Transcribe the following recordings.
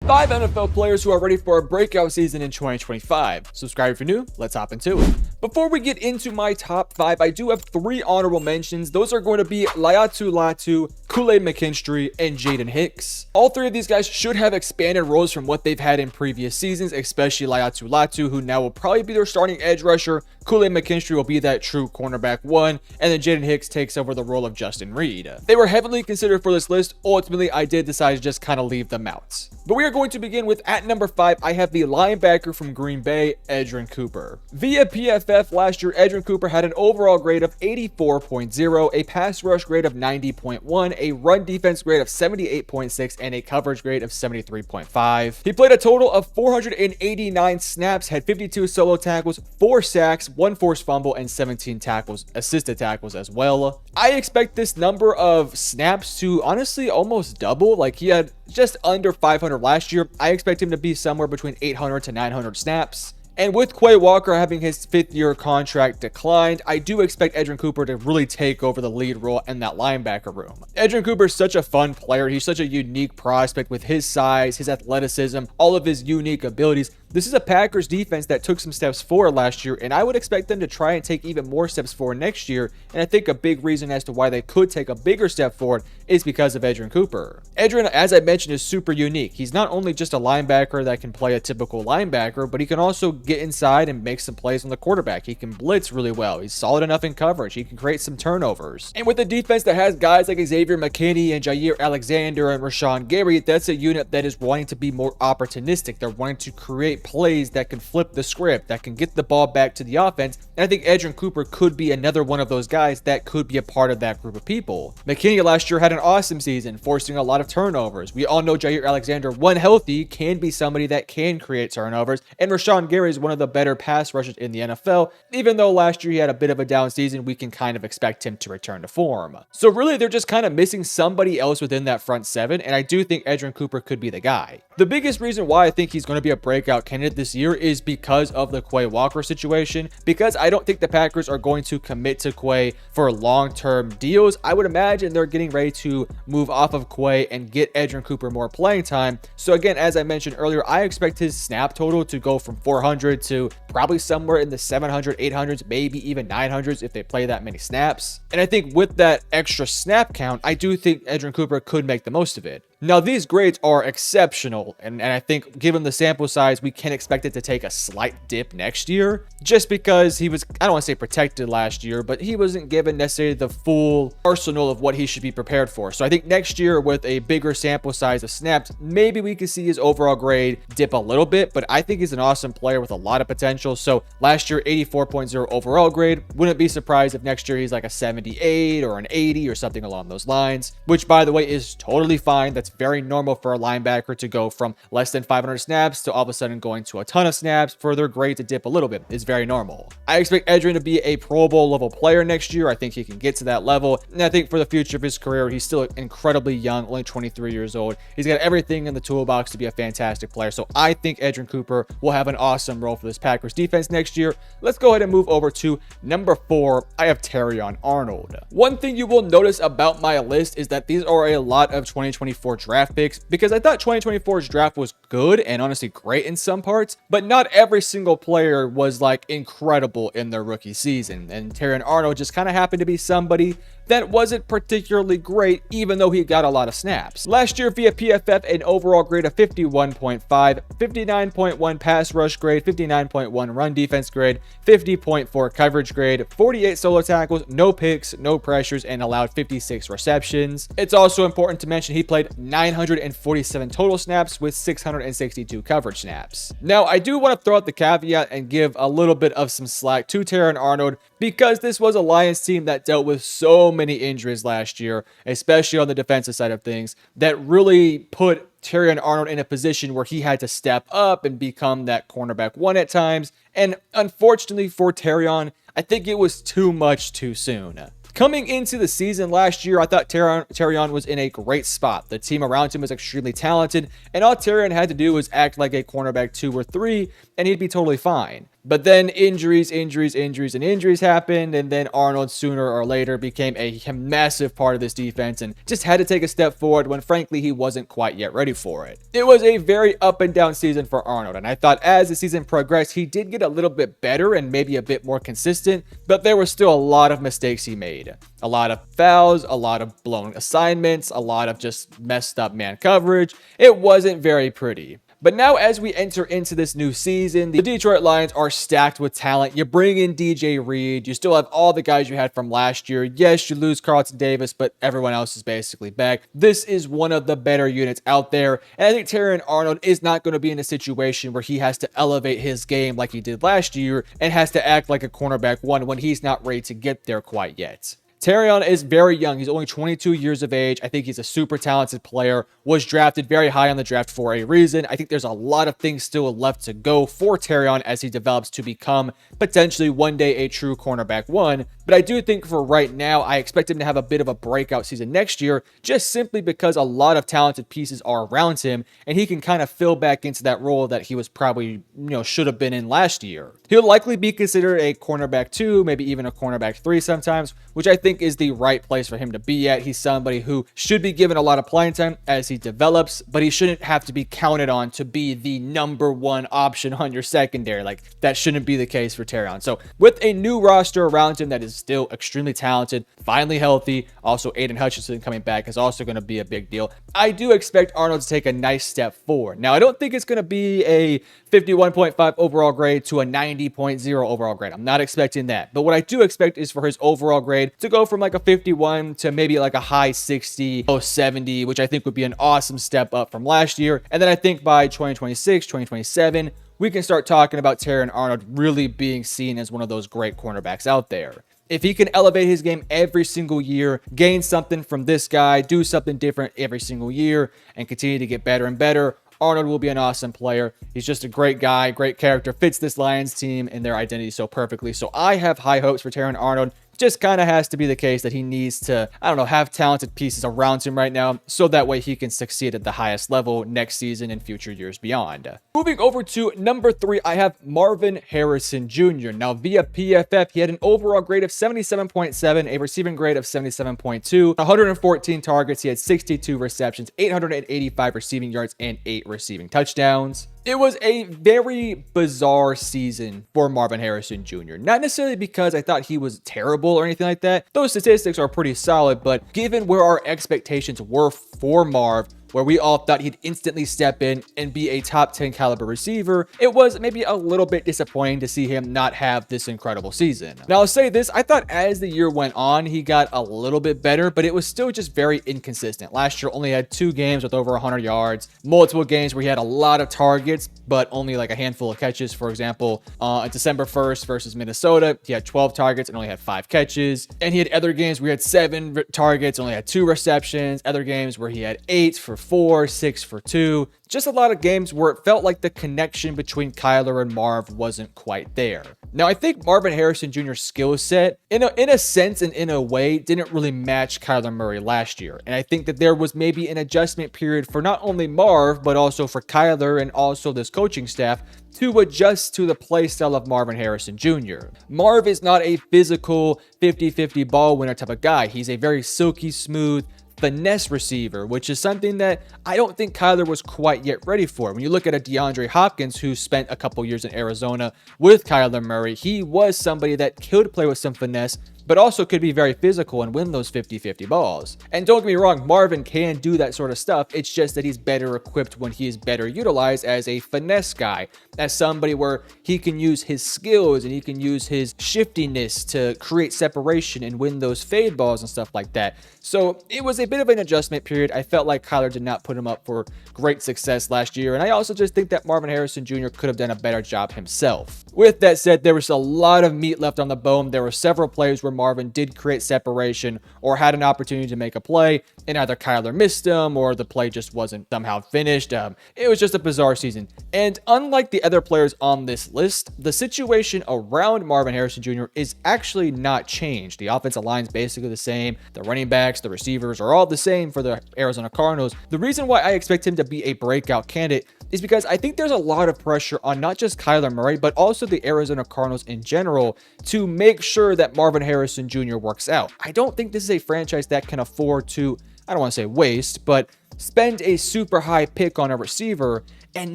5 NFL players who are ready for a breakout season in 2025. Subscribe if you're new, let's hop into it. Before we get into my top 5, I do have 3 honorable mentions. Those are going to be Laiatu Latu, Kool-Aid McKinstry, and Jaden Hicks. All 3 of these guys should have expanded roles from what they've had in previous seasons, especially Laiatu Latu, who now will probably be their starting edge rusher. Kool-Aid McKinstry will be that true cornerback 1, and then Jaden Hicks takes over the role of Justin Reed. They were heavily considered for this list. Ultimately, I did decide to just kind of leave them out. But we are going to begin with, at number 5, I have the linebacker from Green Bay, Edgerrin Cooper. Via PFF last year, Edgerrin Cooper had an overall grade of 84.0, a pass rush grade of 90.1, a run defense grade of 78.6, and a coverage grade of 73.5. He played a total of 489 snaps, had 52 solo tackles, 4 sacks, 1 forced fumble, and 17 tackles, assisted tackles as well. I expect this number of snaps to honestly almost double. Like, he had just under 500 last year. I expect him to be somewhere between 800 to 900 snaps. And with Quay Walker having his 5th-year contract declined, I do expect Edgerrin Cooper to really take over the lead role in that linebacker room. Edgerrin Cooper is such a fun player. He's such a unique prospect with his size, his athleticism, all of his unique abilities. This is a Packers defense that took some steps forward last year, and I would expect them to try and take even more steps forward next year. And I think a big reason as to why they could take a bigger step forward is because of Edgerrin Cooper. Edgerrin, as I mentioned, is super unique. He's not only just a linebacker that can play a typical linebacker, but he can also get inside and make some plays on the quarterback. He can blitz really well. He's solid enough in coverage. He can create some turnovers. And with a defense that has guys like Xavier McKinney and Jair Alexander and Rashawn Gary, that's a unit that is wanting to be more opportunistic. They're wanting to create plays that can flip the script, that can get the ball back to the offense. And I think Edgerrin Cooper could be another one of those guys that could be a part of that group of people. McKinney last year had an awesome season, forcing a lot of turnovers. We all know Jair Alexander, when healthy, can be somebody that can create turnovers. And Rashawn Gary is one of the better pass rushers in the NFL. Even though last year he had a bit of a down season, we can kind of expect him to return to form. So really, they're just kind of missing somebody else within that front 7, and I do think Edgerrin Cooper could be the guy. The biggest reason why I think he's going to be a breakout candidate this year is because of the Quay Walker situation, because I don't think the Packers are going to commit to Quay for long-term deals. I would imagine they're getting ready to move off of Quay and get Edgerrin Cooper more playing time. So again, as I mentioned earlier, I expect his snap total to go from 400 to probably somewhere in the 700, 800s, maybe even 900s if they play that many snaps. And I think with that extra snap count, I do think Edgerrin Cooper could make the most of it. Now, these grades are exceptional, and I think given the sample size, we can expect it to take a slight dip next year, just because he was, I don't want to say protected last year, but he wasn't given necessarily the full arsenal of what he should be prepared for. So I think next year, with a bigger sample size of snaps, maybe we could see his overall grade dip a little bit, but I think he's an awesome player with a lot of potential. So last year, 84.0 overall grade. Wouldn't be surprised if next year he's like a 78 or an 80 or something along those lines, which, by the way, is totally fine. That's very normal for a linebacker to go from less than 500 snaps to all of a sudden going to a ton of snaps. For their grade to dip a little bit is very normal. I expect Edgerrin to be a Pro Bowl level player next year. I think he can get to that level, and I think for the future of his career, he's still incredibly young, only 23 years old. He's got everything in the toolbox to be a fantastic player. So I think Edgerrin Cooper will have an awesome role for this Packers defense next year. Let's go ahead and move over to number 4. I have Terrion Arnold. One thing you will notice about my list is that these are a lot of 2024 draft picks, because I thought 2024's draft was good and honestly great in some parts, but not every single player was like incredible in their rookie season. And Terrion Arnold just kind of happened to be somebody that wasn't particularly great, even though he got a lot of snaps. Last year via PFF, an overall grade of 51.5, 59.1 pass rush grade, 59.1 run defense grade, 50.4 coverage grade, 48 solo tackles, no picks, no pressures, and allowed 56 receptions. It's also important to mention he played 947 total snaps with 662 coverage snaps. Now, I do want to throw out the caveat and give a little bit of some slack to Terrion Arnold, because this was a Lions team that dealt with so many injuries last year, especially on the defensive side of things, that really put Terrion Arnold in a position where he had to step up and become that cornerback 1 at times. And unfortunately for Terrion, I think it was too much too soon. Coming into the season last year, I thought Terrion was in a great spot. The team around him was extremely talented, and all Terrion had to do was act like a cornerback 2 or 3, and he'd be totally fine. But then injuries happened, and then Arnold sooner or later became a massive part of this defense and just had to take a step forward when frankly he wasn't quite yet ready for it. It was a very up and down season for Arnold, and I thought as the season progressed he did get a little bit better and maybe a bit more consistent, but there were still a lot of mistakes he made. A lot of fouls, a lot of blown assignments, a lot of just messed up man coverage. It wasn't very pretty. But now as we enter into this new season, the Detroit Lions are stacked with talent. You bring in DJ Reed. You still have all the guys you had from last year. Yes, you lose Carlton Davis, but everyone else is basically back. This is one of the better units out there. And I think Terrion Arnold is not going to be in a situation where he has to elevate his game like he did last year and has to act like a cornerback one when he's not ready to get there quite yet. Terrion is very young. He's only 22 years of age. I think he's a super talented player, was drafted very high on the draft for a reason. I think there's a lot of things still left to go for Terrion as he develops to become potentially one day a true cornerback one. But I do think for right now, I expect him to have a bit of a breakout season next year, just simply because a lot of talented pieces are around him and he can kind of fill back into that role that he was probably, should have been in last year. He'll likely be considered a cornerback 2, maybe even a cornerback 3 sometimes, which I think is the right place for him to be at. He's somebody who should be given a lot of playing time as he develops, but he shouldn't have to be counted on to be the number one option on your secondary. Like, that shouldn't be the case for Terrion. So with a new roster around him that is still extremely talented, finally healthy, also Aiden Hutchinson coming back is also going to be a big deal. I do expect Arnold to take a nice step forward. Now, I don't think it's going to be a 51.5 overall grade to a 90.0 overall grade. I'm not expecting that. But what I do expect is for his overall grade to go from like a 51 to maybe like a high 60, low 70, which I think would be an awesome step up from last year. And then I think by 2026, 2027, we can start talking about Terrion Arnold really being seen as one of those great cornerbacks out there. If he can elevate his game every single year, gain something from this guy, do something different every single year, and continue to get better and better, Arnold will be an awesome player. He's just a great guy, great character, fits this Lions team and their identity so perfectly. So I have high hopes for Terrion Arnold. Just kind of has to be the case that he needs to, have talented pieces around him right now so that way he can succeed at the highest level next season and future years beyond. Moving over to number 3, I have Marvin Harrison Jr. Now, via PFF, he had an overall grade of 77.7, a receiving grade of 77.2, 114 targets, he had 62 receptions, 885 receiving yards, and 8 receiving touchdowns. It was a very bizarre season for Marvin Harrison Jr. Not necessarily because I thought he was terrible or anything like that. Those statistics are pretty solid, but given where our expectations were for Marv, where we all thought he'd instantly step in and be a top 10 caliber receiver, it was maybe a little bit disappointing to see him not have this incredible season. Now, I'll say this, I thought as the year went on, he got a little bit better, but it was still just very inconsistent. Last year only had 2 games with over 100 yards, multiple games where he had a lot of targets, but only like a handful of catches. For example, on December 1st versus Minnesota, he had 12 targets and only had 5 catches. And he had other games where he had 7 targets, only had 2 receptions, other games where he had 8 for 4, 6 for 2. Just a lot of games where it felt like the connection between Kyler and Marv wasn't quite there. Now, I think Marvin Harrison Jr.'s skill set, in a sense and in a way, didn't really match Kyler Murray last year. And I think that there was maybe an adjustment period for not only Marv, but also for Kyler and also this coaching staff to adjust to the play style of Marvin Harrison Jr. Marv is not a physical 50-50 ball winner type of guy. He's a very silky smooth finesse receiver, which is something that I don't think Kyler was quite yet ready for. When you look at a DeAndre Hopkins who spent a couple years in Arizona with Kyler Murray, he was somebody that could play with some finesse, but also could be very physical and win those 50-50 balls. And don't get me wrong, Marvin can do that sort of stuff. It's just that he's better equipped when he is better utilized as a finesse guy, as somebody where he can use his skills and he can use his shiftiness to create separation and win those fade balls and stuff like that. So it was a bit of an adjustment period. I felt like Kyler did not put him up for great success last year. And I also just think that Marvin Harrison Jr. could have done a better job himself. With that said, there was a lot of meat left on the bone. There were several plays where Marvin did create separation or had an opportunity to make a play, and either Kyler missed him or the play just wasn't somehow finished. It was just a bizarre season. And unlike the other players on this list, the situation around Marvin Harrison Jr. is actually not changed. The offensive line is basically the same. The running backs, the receivers are all the same for the Arizona Cardinals. The reason why I expect him to be a breakout candidate is because I think there's a lot of pressure on not just Kyler Murray, but also the Arizona Cardinals in general to make sure that Marvin Harrison Jr. works out. I don't think this is a franchise that can afford to, I don't want to say waste, but spend a super high pick on a receiver and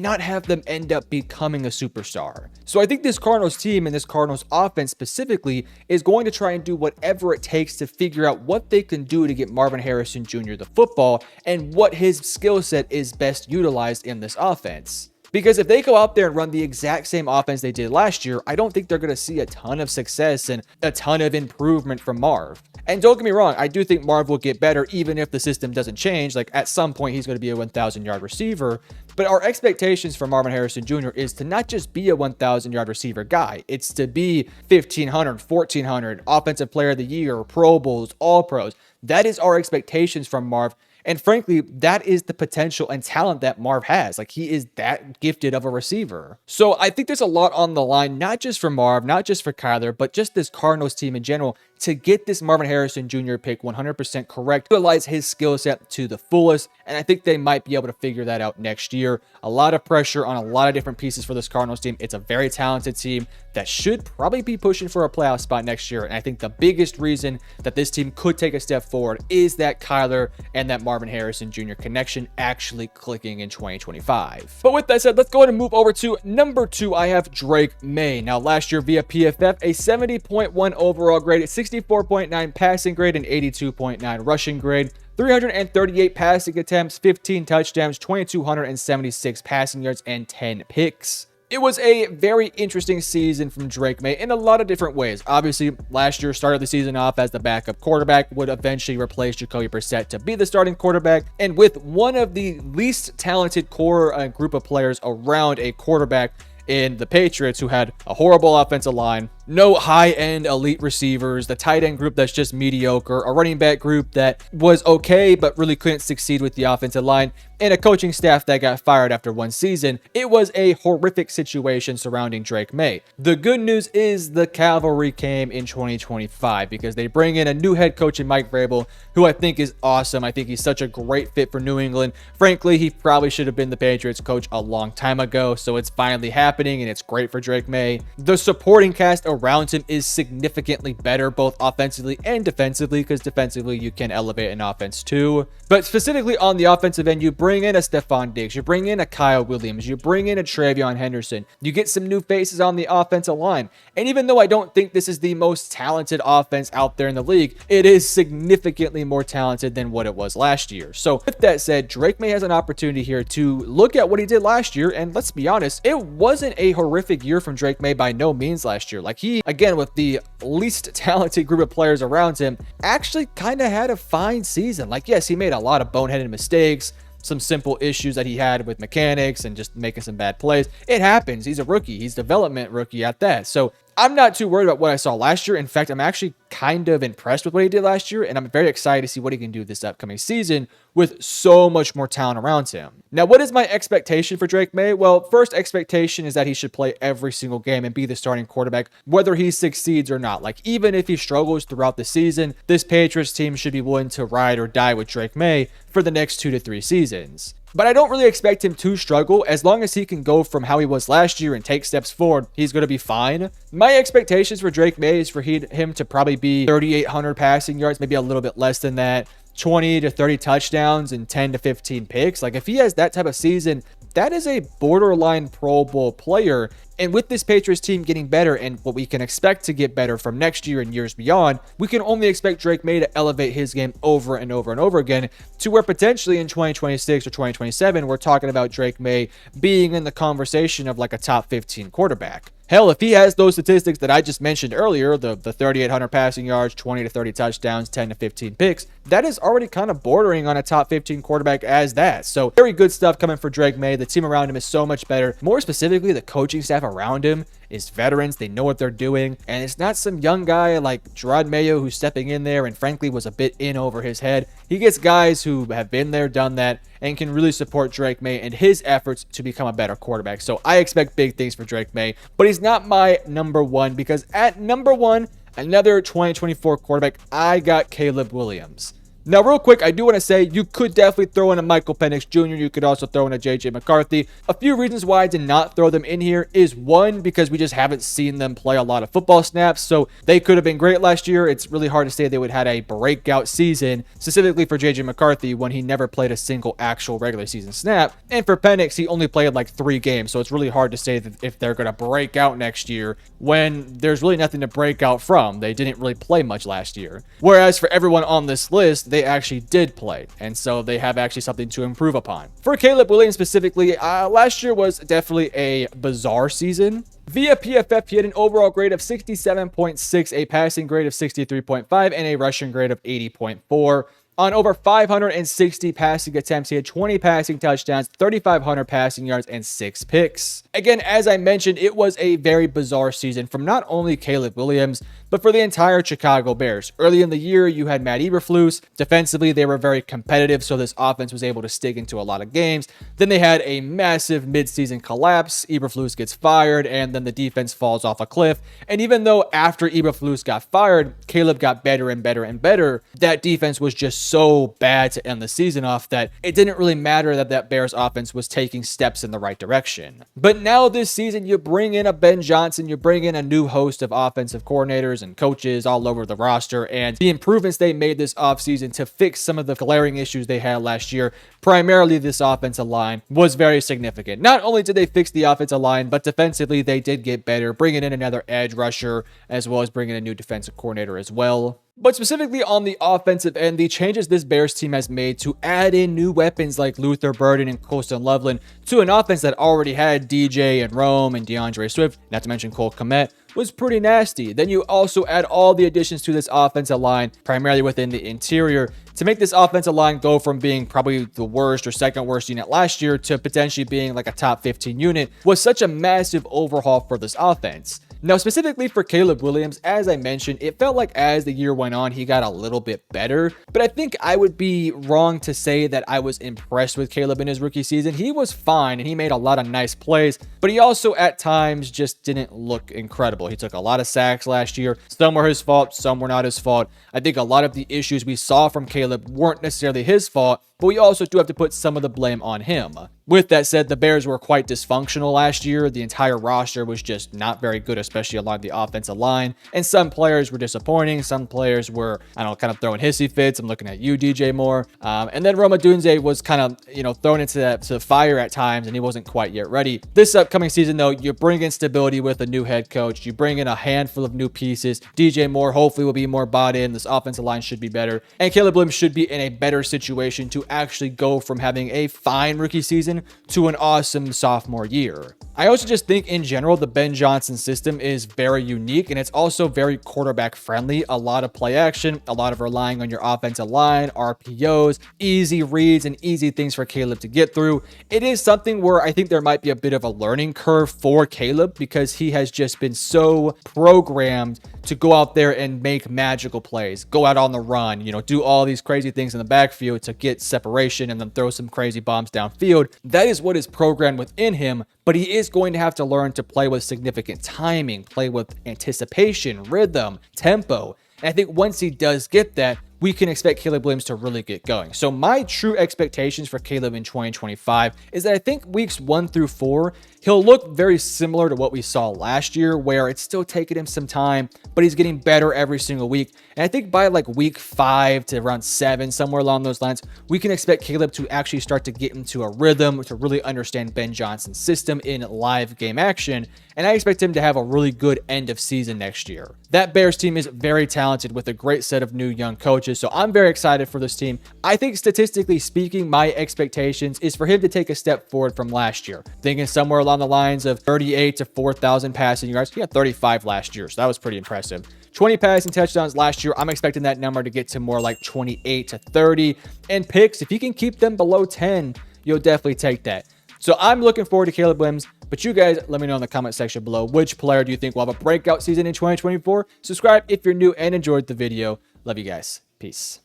not have them end up becoming a superstar. So I think this Cardinals team and this Cardinals offense specifically is going to try and do whatever it takes to figure out what they can do to get Marvin Harrison Jr. the football and what his skill set is best utilized in this offense. Because if they go out there and run the exact same offense they did last year, I don't think they're going to see a ton of success and a ton of improvement from Marv. And don't get me wrong, I do think Marv will get better even if the system doesn't change. Like at some point, he's going to be a 1,000-yard receiver. But our expectations for Marvin Harrison Jr. is to not just be a 1,000-yard receiver guy. It's to be 1,500, 1,400, Offensive Player of the Year, Pro Bowls, All-Pros. That is our expectations from Marv. And frankly, that is the potential and talent that Marv has. Like, he is that gifted of a receiver. So I think there's a lot on the line, not just for Marv, not just for Kyler, but just this Cardinals team in general, to get this Marvin Harrison Jr. pick 100% correct, utilize his skill set to the fullest. And I think they might be able to figure that out next year. A lot of pressure on a lot of different pieces for this Cardinals team. It's a very talented team that should probably be pushing for a playoff spot next year. And I think the biggest reason that this team could take a step forward is that Kyler and that Marvin Harrison Jr. connection actually clicking in 2025. But with that said, let's go ahead and move over to number 2. I have Drake Maye. Now, last year via PFF, a 70.1 overall grade, 64.9 passing grade, and 82.9 rushing grade. 338 passing attempts, 15 touchdowns, 2,276 passing yards, and 10 picks. It was a very interesting season from Drake Maye in a lot of different ways. Obviously, last year started the season off as the backup quarterback, would eventually replace Jacoby Brissett to be the starting quarterback. And with one of the least talented core group of players around a quarterback in the Patriots, who had a horrible offensive line, no high-end elite receivers, the tight end group that's just mediocre, a running back group that was okay but really couldn't succeed with the offensive line, and a coaching staff that got fired after one season. It was a horrific situation surrounding Drake Maye. The good news is the cavalry came in 2025 because they bring in a new head coach in Mike Vrabel, who I think is awesome. I think he's such a great fit for New England. Frankly, he probably should have been the Patriots coach a long time ago, so it's finally happening, and it's great for Drake Maye. The supporting cast around him is significantly better, both offensively and defensively, because defensively you can elevate an offense too. But specifically on the offensive end, you bring in a Stephon Diggs, you bring in a Kyle Williams, you bring in a Terrion Henderson, you get some new faces on the offensive line. And even though I don't think this is the most talented offense out there in the league, it is significantly more talented than what it was last year. So with that said, Drake Maye has an opportunity here to look at what he did last year, and let's be honest, it wasn't a horrific year from Drake Maye by no means last year. Like, he, again, with the least talented group of players around him, actually kind of had a fine season. Like, yes, he made a lot of boneheaded mistakes, some simple issues that he had with mechanics and just making some bad plays. It happens. He's a rookie. He's development rookie at that. So I'm not too worried about what I saw last year. In fact, I'm actually kind of impressed with what he did last year, and I'm very excited to see what he can do this upcoming season with so much more talent around him. Now, what is my expectation for Drake Maye? Well, first expectation is that he should play every single game and be the starting quarterback, whether he succeeds or not. Like, even if he struggles throughout the season, this Patriots team should be willing to ride or die with Drake Maye for the next 2 to 3 seasons. But I don't really expect him to struggle. As long as he can go from how he was last year and take steps forward, he's going to be fine. My expectations for Drake Maye is for him to probably be 3,800 passing yards, maybe a little bit less than that, 20 to 30 touchdowns and 10 to 15 picks. Like, if he has that type of season, that is a borderline Pro Bowl player. And with this Patriots team getting better and what we can expect to get better from next year and years beyond, we can only expect Drake Maye to elevate his game over and over and over again to where potentially in 2026 or 2027, we're talking about Drake Maye being in the conversation of like a top 15 quarterback. Hell, if he has those statistics that I just mentioned earlier, the 3,800 passing yards, 20 to 30 touchdowns, 10 to 15 picks, that is already kind of bordering on a top 15 quarterback as that. So very good stuff coming for Drake Maye. The team around him is so much better. More specifically, the coaching staff have around him is veterans. They know what they're doing, and it's not some young guy like Gerard Mayo who's stepping in there and frankly was a bit in over his head. He gets guys who have been there, done that, and can really support Drake Maye and his efforts to become a better quarterback. So I expect big things for Drake Maye, but he's not my number one, because at number one, another 2024 quarterback, I got Caleb Williams. Now, real quick, I do want to say you could definitely throw in a Michael Penix Jr. You could also throw in a JJ McCarthy. A few reasons why I did not throw them in here is, one, because we just haven't seen them play a lot of football snaps, so they could have been great last year. It's really hard to say they would have had a breakout season, specifically for JJ McCarthy, when he never played a single actual regular season snap. And for Penix, he only played like 3 games, so it's really hard to say that if they're going to break out next year when there's really nothing to break out from. They didn't really play much last year. Whereas for everyone on this list, they actually did play, and so they have actually something to improve upon. For Caleb Williams specifically, last year was definitely a bizarre season. Via PFF, he had an overall grade of 67.6, a passing grade of 63.5, and a rushing grade of 80.4. On over 560 passing attempts, he had 20 passing touchdowns, 3,500 passing yards, and 6 picks. Again, as I mentioned, it was a very bizarre season from not only Caleb Williams, but for the entire Chicago Bears. Early in the year, you had Matt Eberflus. Defensively, they were very competitive, so this offense was able to stick into a lot of games. Then they had a massive midseason collapse. Eberflus gets fired, and then the defense falls off a cliff. And even though after Eberflus got fired, Caleb got better and better and better, that defense was just so bad to end the season off that it didn't really matter that that Bears offense was taking steps in the right direction. But now this season, you bring in a Ben Johnson, you bring in a new host of offensive coordinators and coaches all over the roster, and the improvements they made this offseason to fix some of the glaring issues they had last year, primarily this offensive line, was very significant. Not only did they fix the offensive line, but defensively they did get better, bringing in another edge rusher, as well as bringing a new defensive coordinator as well. But specifically on the offensive end, the changes this Bears team has made to add in new weapons like Luther Burden and Colston Loveland to an offense that already had DJ and Rome and DeAndre Swift, not to mention Cole Kmet, was pretty nasty. Then you also add all the additions to this offensive line, primarily within the interior, to make this offensive line go from being probably the worst or second worst unit last year to potentially being like a top 15 unit, was such a massive overhaul for this offense. Now, specifically for Caleb Williams, as I mentioned, it felt like as the year went on, he got a little bit better, but I think I would be wrong to say that I was impressed with Caleb in his rookie season. He was fine and he made a lot of nice plays, but he also at times just didn't look incredible. He took a lot of sacks last year. Some were his fault, some were not his fault. I think a lot of the issues we saw from Caleb weren't necessarily his fault, but we also do have to put some of the blame on him. With that said, the Bears were quite dysfunctional last year. The entire roster was just not very good, especially along the offensive line. And some players were disappointing. Some players were, I don't know, kind of throwing hissy fits. I'm looking at you, DJ Moore. And then Roma Dunze was kind of, thrown into the fire at times, and he wasn't quite yet ready. This upcoming season, though, you bring in stability with a new head coach. You bring in a handful of new pieces. DJ Moore hopefully will be more bought in. This offensive line should be better. And Caleb Williams should be in a better situation to actually go from having a fine rookie season to an awesome sophomore year. I also just think in general, the Ben Johnson system is very unique, and it's also very quarterback friendly. A lot of play action, a lot of relying on your offensive line, RPOs, easy reads, and easy things for Caleb to get through. It is something where I think there might be a bit of a learning curve for Caleb because he has just been so programmed to go out there and make magical plays, go out on the run, do all these crazy things in the backfield to get separation and then throw some crazy bombs downfield. That is what is programmed within him, but he is going to have to learn to play with significant timing, play with anticipation, rhythm, tempo. And I think once he does get that, we can expect Caleb Williams to really get going. So my true expectations for Caleb in 2025 is that I think weeks 1 through 4, he'll look very similar to what we saw last year, where it's still taking him some time, but he's getting better every single week. And I think by like week 5 to around 7, somewhere along those lines, we can expect Caleb to actually start to get into a rhythm, to really understand Ben Johnson's system in live game action. And I expect him to have a really good end of season next year. That Bears team is very talented with a great set of new young coaches, so I'm very excited for this team. I think statistically speaking, my expectations is for him to take a step forward from last year. Thinking somewhere along the lines of 38 to 4,000 passing yards. He had 35 last year, so that was pretty impressive. 20 passing touchdowns last year. I'm expecting that number to get to more like 28 to 30. And picks, if he can keep them below 10, you'll definitely take that. So I'm looking forward to Caleb Williams, but you guys let me know in the comment section below which player do you think will have a breakout season in 2024. Subscribe if you're new and enjoyed the video. Love you guys. Peace.